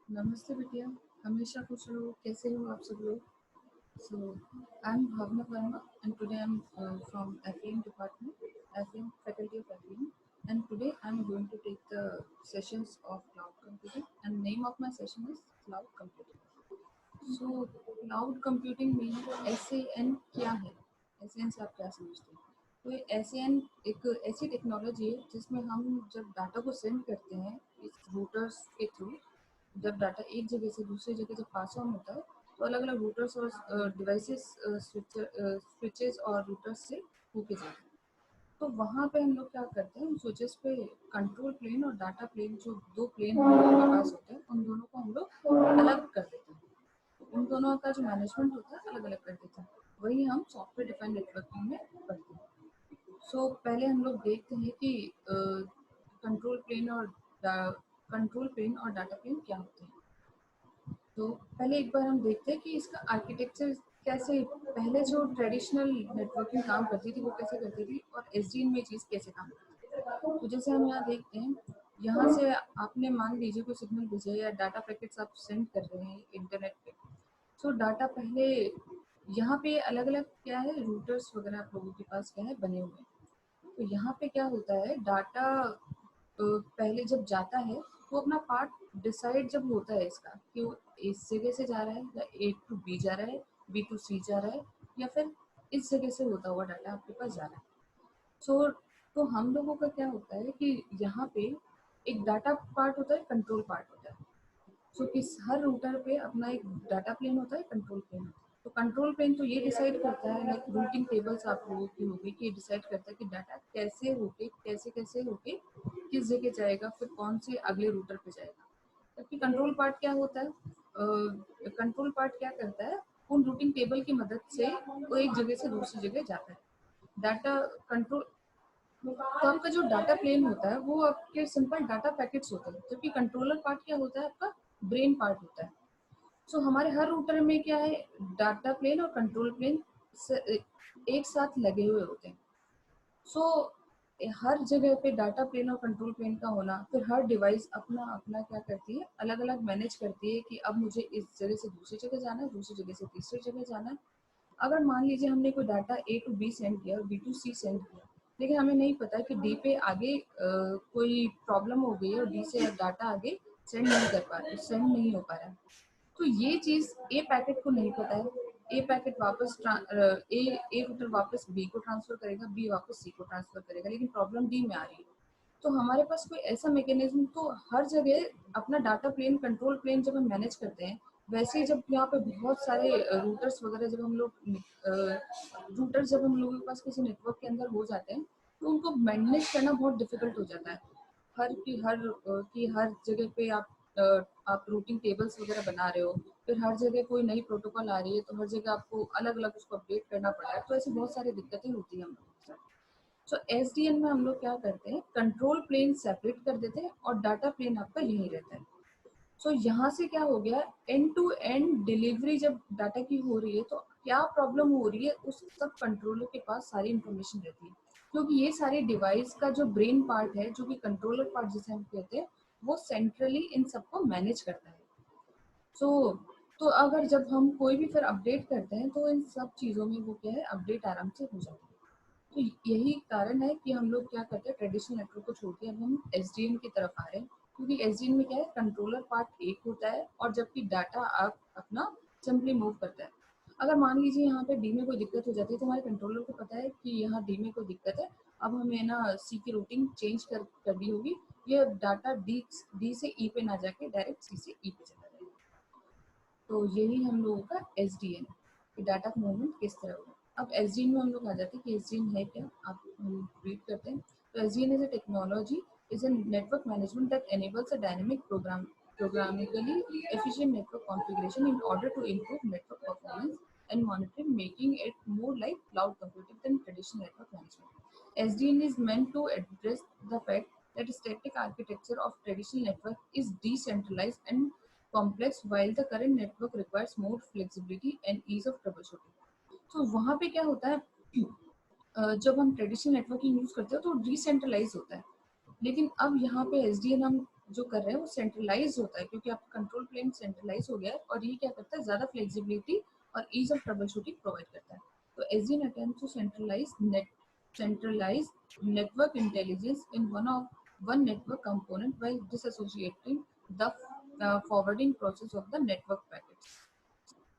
नमस्ते बिटिया, हमेशा खुश रहो। कैसे हो आप सब लोग? So, I'm Bhavna Verma, and today I'm from FEM department, FEM faculty of FEM, and today I'm going to take the sessions of cloud computing. And name of my session is cloud computing. So, cloud computing में SAN क्या है? SAN से आप क्या समझते हैं? तो ये SAN एक ऐसी टेक्नोलॉजी है जिसमें हम जब डाटा को सेंड करते हैं इस रूटर्स के थ्रू, जब डाटा एक जगह से दूसरी जगह जब पास ऑन होता है तो अलग अलग रूटर्स और डिवाइसेस स्विचेस और रूटर्स से होके जाते हैं। तो वहाँ पे हम लोग क्या करते हैं, स्विचेस पे कंट्रोल प्लेन और डाटा प्लेन, जो दो प्लेन हम लोग के पास होते हैं, उन दोनों को हम लोग अलग कर देते हैं। उन दोनों का जो मैनेजमेंट होता है अलग अलग कर देते हैं। वही हम सॉफ्टवेयर डिफाइंड नेटवर्किंग में पढ़ते हैं। सो पहले हम लोग देखते हैं कि कंट्रोल प्लेन और डाटा प्लेन क्या होते हैं। तो पहले एक बार हम देखते हैं कि इसका आर्किटेक्चर कैसे, पहले जो ट्रेडिशनल नेटवर्किंग काम करती थी वो कैसे करती थी और एसडीएन में चीज़ कैसे काम करती थी। तो जैसे हम यहाँ देखते हैं, यहाँ से आपने मान लीजिए कोई सिग्नल भेजा या डाटा पैकेट्स आप सेंड कर रहे हैं इंटरनेट पे। सो डाटा पहले यहाँ पे अलग अलग क्या है, रूटर्स वगैरह आप लोगों के पास क्या है बने हुए हैं। तो यहाँ पे क्या होता है, डाटा पहले जब जाता है वो अपना पार्ट डिसाइड जब होता है इसका कि वो इस जगह से जा रहा है या ए टू बी जा रहा है, बी टू सी जा रहा है, या फिर इस जगह से होता हुआ डाटा आपके पास जा रहा है। सो तो हम लोगों का क्या होता है कि यहाँ पे एक डाटा पार्ट होता है, कंट्रोल पार्ट होता है। सो किस हर रूटर पे अपना एक डाटा प्लेन होता है, कंट्रोल प्लेन होता है। तो कंट्रोल प्लेन तो ये डिसाइड करता है, लाइक रूटिंग टेबल्स आप लोगों की होगी कि ये डिसाइड करता है कि डाटा कैसे होके कैसे होके किस जगह जाएगा, फिर कौन से अगले रूटर पे जाएगा। जबकि कंट्रोल पार्ट क्या होता है, कंट्रोल पार्ट क्या करता है, उन रूटिंग टेबल की मदद से वो एक जगह से दूसरी जगह जाता है। डाटा कंट्रोल, तो आपका जो डाटा प्लेन होता है वो आपके सिंपल डाटा पैकेट्स होते हैं, जबकि कंट्रोलर पार्ट क्या होता है, आपका ब्रेन पार्ट होता है। सो हमारे हर रूटर में क्या है, डाटा प्लेन और कंट्रोल प्लेन एक साथ लगे हुए होते हैं। सो हर जगह पे डाटा प्लेन और कंट्रोल प्लेन का होना, फिर हर डिवाइस अपना अपना क्या करती है, अलग अलग मैनेज करती है कि अब मुझे इस जगह से दूसरी जगह जाना है, दूसरी जगह से तीसरी जगह जाना है। अगर मान लीजिए हमने कोई data A to B send किया और बी टू सी सेंड किया, लेकिन हमें नहीं पता कि डी पे आगे कोई प्रॉब्लम हो गई है और डी से डाटा आगे सेंड नहीं हो पा रहा है। तो ये चीज़ ए पैकेट को नहीं पता है। ए पैकेट वापस ए रूटर वापस बी को ट्रांसफर करेगा, बी वापस सी को ट्रांसफर करेगा, लेकिन प्रॉब्लम डी में आ रही है। तो हमारे पास कोई ऐसा मैकेनिज्म, तो हर जगह अपना डाटा प्लेन कंट्रोल प्लेन जब हम मैनेज करते हैं, वैसे ही जब यहाँ पे बहुत सारे रूटर्स वगैरह जब हम लोग रूटर्स जब हम लोगों के पास किसी नेटवर्क के अंदर हो जाते हैं, तो उनको मैनेज करना बहुत डिफिकल्ट हो जाता है। हर जगह पे आप रूटिंग टेबल्स वगैरह बना रहे हो, फिर हर जगह कोई नई प्रोटोकॉल आ रही है, तो हर जगह आपको अलग अलग उसको अपडेट करना पड़ रहा है। तो ऐसी बहुत सारी दिक्कतें होती हैं हम लोगों के साथ। सो एसडीएन में हम लोग क्या करते हैं, कंट्रोल प्लेन सेपरेट कर देते हैं और डाटा प्लेन आपका यही रहता है। सो यहाँ से क्या हो गया, एंड टू एंड डिलीवरी जब डाटा की हो रही है तो क्या प्रॉब्लम हो रही है, उस सब कंट्रोलर के पास सारी इंफॉर्मेशन रहती है। क्योंकि ये सारे डिवाइस का जो ब्रेन पार्ट है, जो कि कंट्रोलर पार्ट जिसे हम कहते हैं, वो सेंट्रली इन सबको मैनेज करता है। सो तो अगर जब हम कोई भी फिर अपडेट करते हैं तो इन सब चीज़ों में वो क्या है, अपडेट आराम से हो जाती है। तो यही कारण है कि हम लोग क्या करते हैं, ट्रेडिशनल नेटवर्क को छोड़ के अब हम एसडीएन की तरफ आ रहे हैं। क्योंकि एसडीएन में क्या है, कंट्रोलर पार्ट एक होता है और जबकि डाटा आप अपना सिंपली मूव करता है। अगर मान लीजिए यहाँ पे डी में कोई दिक्कत हो जाती है, तो हमारे कंट्रोलर को पता है कि यहाँ डी में कोई दिक्कत है, अब हमें ना सी की रूटिंग चेंज करनी होगी, ये डाटा डी से ई पे ना जाके डायरेक्ट सी से ई पे चला जाएगा। तो यही हम लोगों का एसडीएन, कि डाटा का मूवमेंट किस तरह होगा। अब एसडीएन में हम लोग आ जाते हैं कि एसडीएन है क्या, आप हम रीड करते हैं। तो SDN is a technology, is a network management that enables a dynamic programmably efficient network configuration in order to improve network performance and monitoring, making it more like cloud computing than traditional network management. SDN is meant to address the fact that static architecture of traditional network is decentralized and complex, while the current network requires more flexibility and ease of troubleshooting. तो वहाँ पे क्या होता है, जब हम traditional networking use करते हैं तो डिसेंट्रलाइज होता है, लेकिन अब यहाँ पे एसडीएन हम जो कर रहे हैं वो सेंट्रलाइज होता है, क्योंकि आपका कंट्रोल प्लेन सेंट्रलाइज हो गया है, और ये क्या करता है, ज़्यादा फ्लेक्सिबिलिटी और ease of trouble shooting provide करता है। तो SDN attempts to centralize network intelligence in one network component by disassociating the forwarding process of the network packets.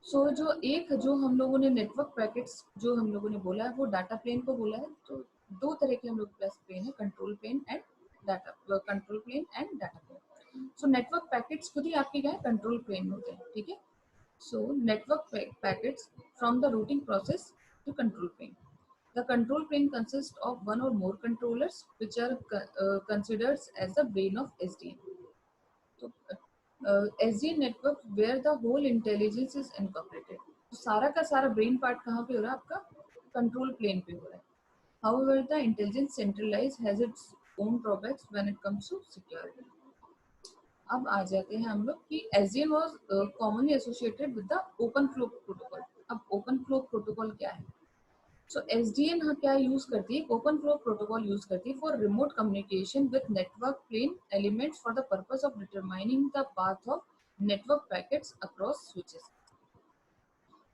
जो हम लोगों ने नेटवर्क पैकेट्स जो हम लोगों ने बोला है वो डाटा प्लेन को बोला है। तो दो तरह के हम लोग के पास प्लेन है, control plane and data plane. So network packets खुद ही आपके क्या है, कंट्रोल प्लेन होते हैं, ठीक है। So network packets from the routing process to control plane. The control plane consists of one or more controllers which are considered as the brain of SDN. तो SDN network where the whole intelligence is incorporated. तो सारा का सारा brain part कहाँ पे हो रहा है, आपका कंट्रोल प्लेन पे हो रहा है। However, the intelligence centralized has its own drawbacks when it comes to security. अब आ जाते हैं हम लोग कि SDN was commonly associated with the open flow protocol. अब open flow protocol क्या है? सो एसडीएन क्या यूज करती है, ओपन फ्लो प्रोटोकॉल यूज करती है for remote communication with network plane elements for the purpose of determining the path of network packets across switches.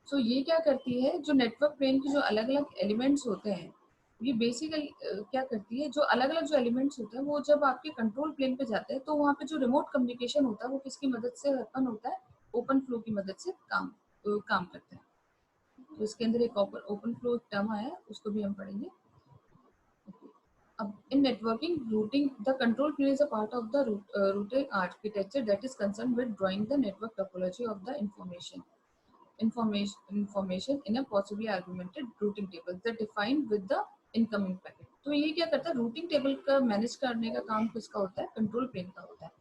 So ये क्या करती है, जो नेटवर्क प्लेन के जो अलग अलग एलिमेंट्स होते हैं, ये बेसिकली क्या करती है, जो अलग अलग जो एलिमेंट्स होते हैं वो जब आपके कंट्रोल प्लेन पे जाते हैं तो वहाँ पे जो रिमोट कम्युनिकेशन होता है वो किसकी मदद से हैपन होता है, ओपन फ्लो की मदद से काम करते हैं। तो इसके अंदर एक ओपन फ्लो टर्म आया, उसको भी हम पढ़ेंगे। अब in networking routing, the control plane is a part of the routing architecture that is concerned with drawing the network topology of the information in a possibly augmented routing table that defined with the incoming packet. तो ये क्या करता है, routing table का manage करने का काम किसका होता है, कंट्रोल प्लेन का होता है।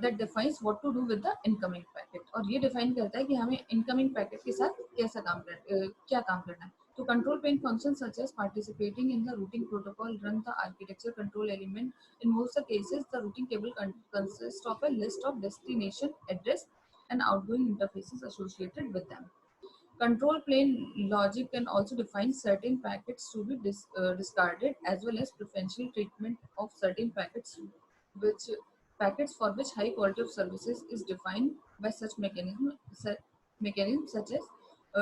that defines what to do with the incoming packet, और ये डिफाइन करता है कि हमें इनकमिंग पैकेट के साथ कैसा क्या काम करना है। तो control plane functions such as participating in the routing protocol run the architecture control element. In most of the cases, the routing table consists of a list of destination address and outgoing interfaces associated with them. Control plane logic can also define certain packets to be discarded, as well as preferential treatment of certain which packets for which high quality of services is defined by such mechanism such as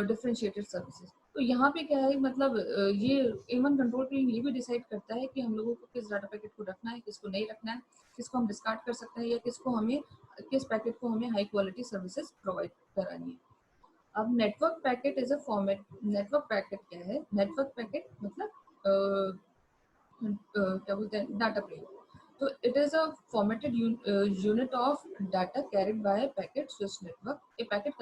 differentiated services. तो यहाँ पे क्या है, मतलब ये even control plane ये भी decide करता है कि हम लोगों को किस डाटा पैकेट को रखना है, किसको नहीं रखना है, किसको हम डिस्कार्ड कर सकते हैं, या किस पैकेट को हमें हाई क्वालिटी सर्विसेज प्रोवाइड करानी है। अब network packet is a format. Network packet क्या है, नेटवर्क पैकेट मतलब क्या बोलते हैं, डाटा प्लेन। तो it is a formatted unit of data carried by packet switch network. A packet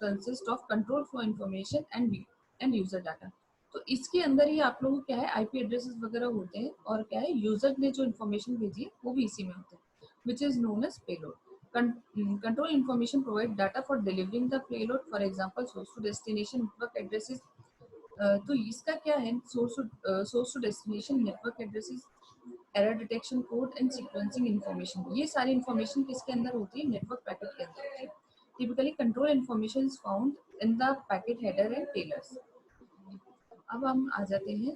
consist of control flow information and user data. तो इसके अंदर ही आप लोगों को क्या है, आईपी एड्रेसेस वगैरह होते हैं, और क्या है, यूजर ने जो इन्फॉर्मेशन भेजी है वो भी इसी में होता है, which is known as payload. Control information provide data for delivering the payload, for example source to destination network addresses। तो इसका क्या है, source to destination network addresses, error detection code and sequencing information, ये सारी information किसके अंदर होती है, नेटवर्क पैकेट के अंदर होती है। Typically control information is found in the packet header and trailers. अब हम आ जाते हैं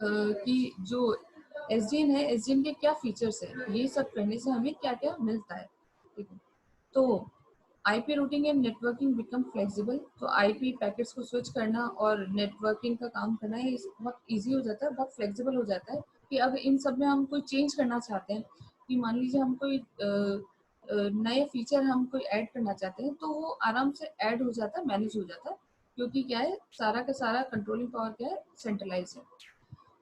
कि जो एसडीएन है, एसडीएन के क्या फीचर्स है, ये सब करने से हमें क्या क्या मिलता है, ठीक है। तो IP routing and networking become flexible. तो आईपी पैकेट्स को स्विच करना और नेटवर्किंग का काम करना है बहुत इजी हो जाता है, बहुत फ्लेक्सिबल हो जाता है। कि अगर इन सब में हम कोई चेंज करना चाहते हैं, कि मान लीजिए हम कोई नए फीचर हम कोई ऐड करना चाहते हैं, तो वो आराम से ऐड हो जाता है, मैनेज हो जाता है, क्योंकि क्या है, सारा का सारा कंट्रोलिंग पावर क्या है, सेंट्रलाइज है।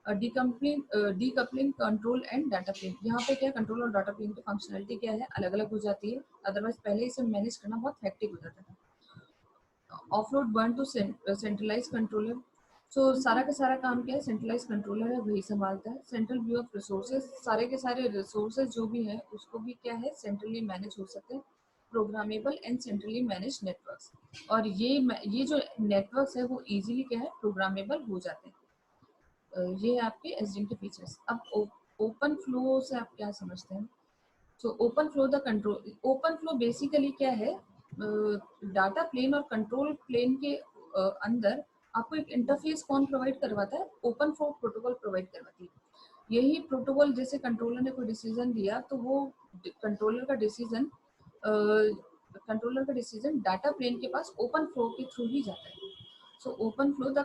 Decoupling control and data plane, यहाँ पे क्या, कंट्रोल और डाटा प्लेन की फंक्शनलिटी क्या है, अलग अलग हो जाती है। अदरवाइज पहले इसे मैनेज करना बहुत हेक्टिक हो जाता था। Offload burn to centralised controller. So सारा का सारा काम क्या है, सेंट्रलाइज कंट्रोलर है, वही संभालता है। सेंट्रल व्यू ऑफ रिसोर्सेज, सारे के सारे रिसोर्सेज जो भी है उसको भी क्या है, सेंट्रली मैनेज हो सकते हैं। Programmable and centrally manage networks, और ये जो नेटवर्क्स है वो इजीली क्या है, प्रोग्रामेबल हो जाते हैं। ये आपके एसडीएन के फीचर्स। अब ओपन फ्लो से आप क्या समझते हैं। सो open flow the control, open flow basically क्या है, डाटा प्लेन और कंट्रोल प्लेन के अंदर आपको एक इंटरफेस कौन प्रोवाइड करवाता है, ओपन फ्लो प्रोटोकॉल प्रोवाइड करवाती है। यही प्रोटोकॉल जैसे कंट्रोलर ने कोई डिसीजन दिया तो वो कंट्रोलर का डिसीजन डाटा प्लेन के पास ओपन फ्लो के थ्रू ही जाता है. So open flow the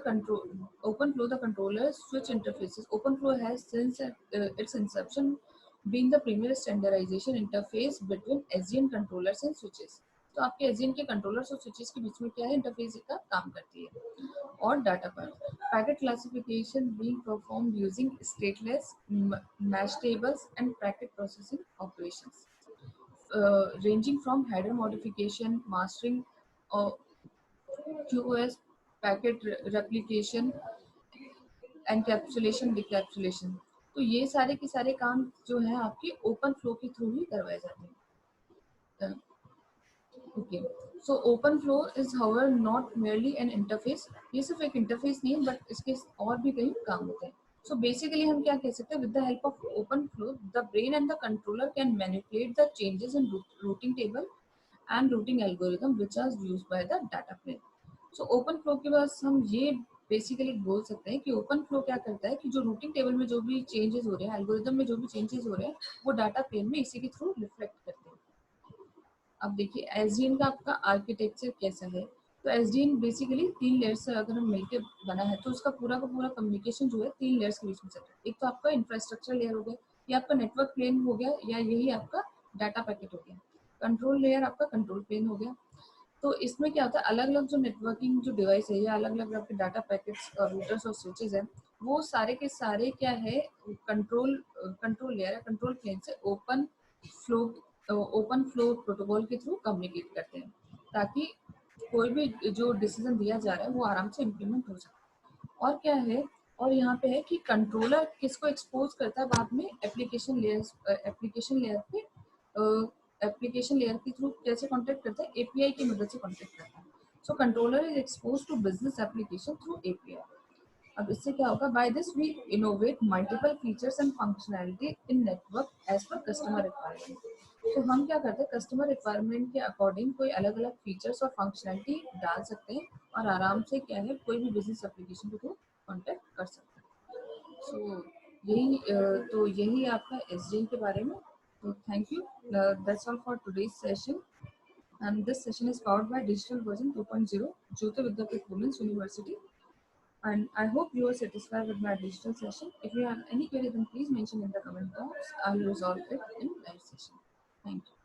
controller switch interfaces. Open flow has since its inception been the premier standardization interface between SDN controllers and switches. तो आपके SDN के controllers और switches के बीच में क्या है, इंटरफेस का काम करती है. और डाटा पर packet classification being performed using stateless match tables and packet processing operations, ranging from header modification, mastering, uh, QoS, packet replication, encapsulation, decapsulation. तो ये सारे के सारे काम जो है आपके ओपन फ्लो के थ्रू ही करवाए जाते हैं. Okay, so open flow is however not merely an interface. ये सिर्फ एक इंटरफेस नहीं है बट इसके और भी कई काम होते हैं. सो बेसिकली हम क्या कह सकते हैं, with the help of open flow the brain and the controller can manipulate the changes in routing table and routing algorithm which are used by the data plane. So open flow के बाद हम ये basically बोल सकते हैं कि open flow क्या करता है कि जो रूटिंग टेबल में जो भी चेंजेस हो रहे हैं, एल्गोरिदम में जो भी चेंजेस हो रहे हैं, वो डाटा प्लेन में इसी के थ्रू रिफ्लेक्ट करते हैं. अब देखिए एसडीएन का आपका आर्किटेक्चर कैसा है. तो एसडीएन बेसिकली 3 लेयर्स से अगर हम मिलकर बना है तो उसका पूरा का पूरा कम्युनिकेशन जो है 3 लेयर्स के बीच में चलता है. एक तो आपका इंफ्रास्ट्रक्चर लेयर हो गया, ये आपका नेटवर्क प्लेन हो गया, या यही आपका डाटा पैकेट हो गया. कंट्रोल लेयर आपका कंट्रोल प्लेन हो गया. तो इसमें क्या होता है, अलग अलग जो नेटवर्किंग जो डिवाइस है या अलग अलग आपके डाटा पैकेट्स और रूटर्स और स्विचेस हैं, वो सारे के सारे क्या है, कंट्रोल लेयर है, कंट्रोल प्लेन से फ्लो ओपन फ्लो प्रोटोकॉल के थ्रू कम्युनिकेट करते हैं ताकि कोई भी जो डिसीजन दिया जा रहा है वो आराम से इम्प्लीमेंट हो सके. और क्या है, और यहाँ पे है कि कंट्रोलर किसको एक्सपोज करता है बाद में एप्लीकेशन लेयर के थ्रू कैसे कॉन्टेक्ट करता है, एपीआई की मदद से कॉन्टेक्ट करता है. So controller is expose to business application through API. अब इससे क्या होगा, by this we innovate multiple features and functionality in network edge पर कस्टमर रिक्वायरमेंट. तो हम क्या करते हैं, कस्टमर रिक्वायरमेंट के अकॉर्डिंग कोई अलग अलग फीचर्स और फंक्शनैलिटी डाल सकते हैं और आराम से क्या है कोई भी बिजनेस एप्लीकेशन के थ्रू कॉन्टेक्ट कर सकते हैं. सो यही आपका एसडीएन के बारे में. तो thank you, that's all for today's session. And this session is powered by Digital Version 2.0, Jyoti Vidyapith Women's University. And I hope you are satisfied with my digital session. If you have any query, then please mention in the comment box. I'll resolve it in live session. Thank you.